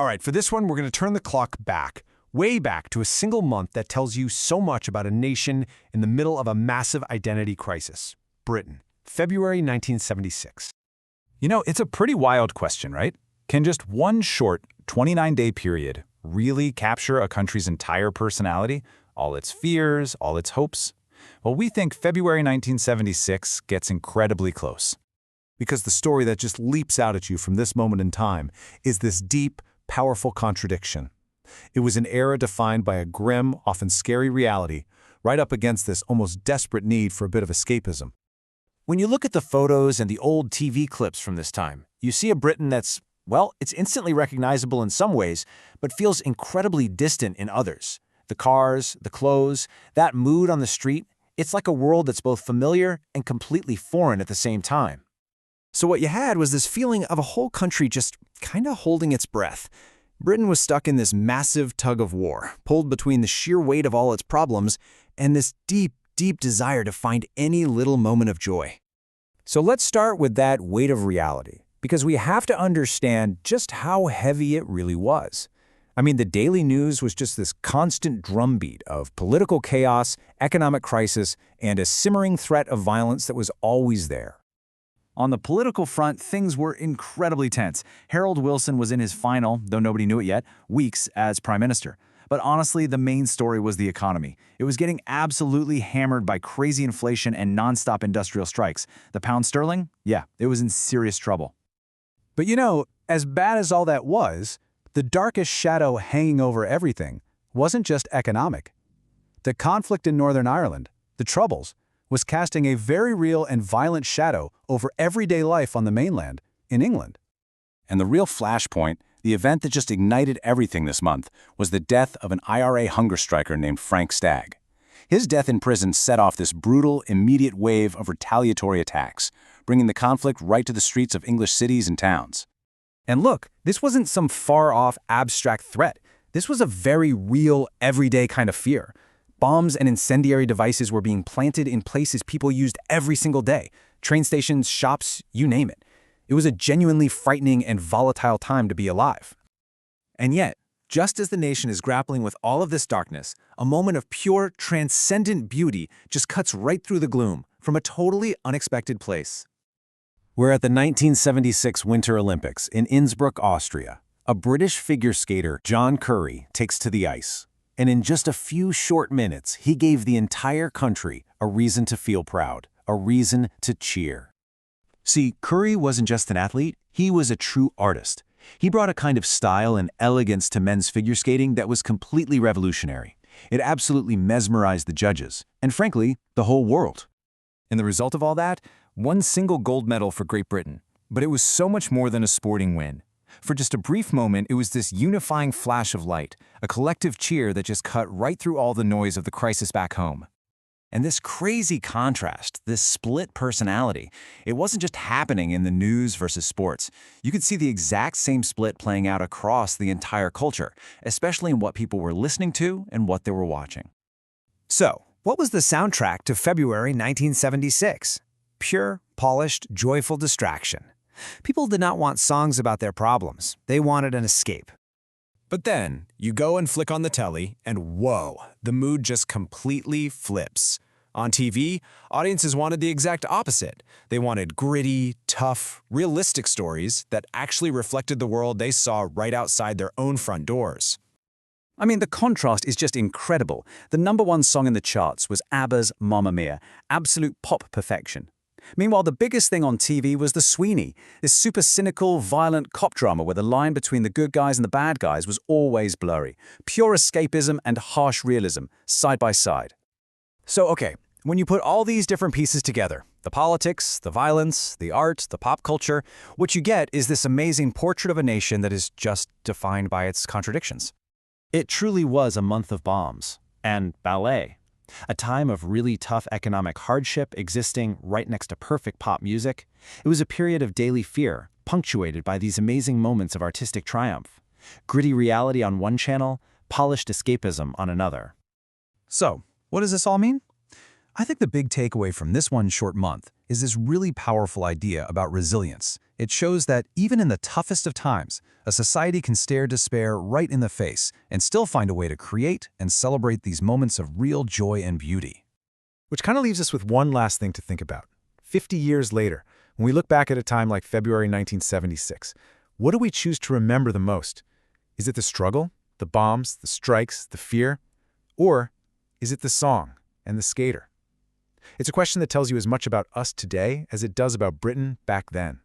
All right, for this one, we're going to turn the clock back, way back to a single month that tells you so much about a nation in the middle of a massive identity crisis. Britain, February 1976. You know, it's a pretty wild question, right? Can just one short 29-day period really capture a country's entire personality, all its fears, all its hopes? Well, we think February 1976 gets incredibly close. Because the story that just leaps out at you from this moment in time is this deep, powerful contradiction. It was an era defined by a grim, often scary reality, right up against this almost desperate need for a bit of escapism. When you look at the photos and the old TV clips from this time, you see a Britain that's, well, it's instantly recognizable in some ways, but feels incredibly distant in others. The cars, the clothes, that mood on the street, it's like a world that's both familiar and completely foreign at the same time. So what you had was this feeling of a whole country just kind of holding its breath. Britain was stuck in this massive tug of war, pulled between the sheer weight of all its problems and this deep, deep desire to find any little moment of joy. So let's start with that weight of reality, because we have to understand just how heavy it really was. I mean, the daily news was just this constant drumbeat of political chaos, economic crisis, and a simmering threat of violence that was always there. On the political front, things were incredibly tense. Harold Wilson was in his final, though nobody knew it yet, weeks as prime minister. But honestly, the main story was the economy. It was getting absolutely hammered by crazy inflation and nonstop industrial strikes. The pound sterling? Yeah, it was in serious trouble. But you know, as bad as all that was, the darkest shadow hanging over everything wasn't just economic. The conflict in Northern Ireland, the Troubles, was casting a very real and violent shadow over everyday life on the mainland, in England. And the real flashpoint, the event that just ignited everything this month, was the death of an IRA hunger striker named Frank Stagg. His death in prison set off this brutal, immediate wave of retaliatory attacks, bringing the conflict right to the streets of English cities and towns. And look, this wasn't some far-off, abstract threat. This was a very real, everyday kind of fear. Bombs and incendiary devices were being planted in places people used every single day. Train stations, shops, you name it. It was a genuinely frightening and volatile time to be alive. And yet, just as the nation is grappling with all of this darkness, a moment of pure, transcendent beauty just cuts right through the gloom from a totally unexpected place. We're at the 1976 Winter Olympics in Innsbruck, Austria. A British figure skater, John Curry, takes to the ice. And in just a few short minutes, he gave the entire country a reason to feel proud, a reason to cheer. See, Curry wasn't just an athlete, he was a true artist. He brought a kind of style and elegance to men's figure skating that was completely revolutionary. It absolutely mesmerized the judges, and frankly, the whole world. And the result of all that? One single gold medal for Great Britain. But it was so much more than a sporting win. For just a brief moment, it was this unifying flash of light, a collective cheer that just cut right through all the noise of the crisis back home. And this crazy contrast, this split personality, it wasn't just happening in the news versus sports. You could see the exact same split playing out across the entire culture, especially in what people were listening to and what they were watching. So, what was the soundtrack to February 1976? Pure, polished, joyful distraction. People did not want songs about their problems. They wanted an escape. But then, you go and flick on the telly, and whoa, the mood just completely flips. On TV, audiences wanted the exact opposite. They wanted gritty, tough, realistic stories that actually reflected the world they saw right outside their own front doors. I mean, the contrast is just incredible. The #1 song in the charts was ABBA's Mamma Mia, absolute pop perfection. Meanwhile, the biggest thing on TV was The Sweeney, this super cynical, violent cop drama where the line between the good guys and the bad guys was always blurry. Pure escapism and harsh realism, side by side. So, okay, when you put all these different pieces together, the politics, the violence, the art, the pop culture, what you get is this amazing portrait of a nation that is just defined by its contradictions. It truly was a month of bombs and ballet. A time of really tough economic hardship existing right next to perfect pop music. It was a period of daily fear, punctuated by these amazing moments of artistic triumph. Gritty reality on one channel, polished escapism on another. So, what does this all mean? I think the big takeaway from this one short month is this really powerful idea about resilience. It shows that even in the toughest of times, a society can stare despair right in the face and still find a way to create and celebrate these moments of real joy and beauty. Which kind of leaves us with one last thing to think about. 50 years later, when we look back at a time like February 1976, what do we choose to remember the most? Is it the struggle, the bombs, the strikes, the fear? Or is it the song and the skater? It's a question that tells you as much about us today as it does about Britain back then.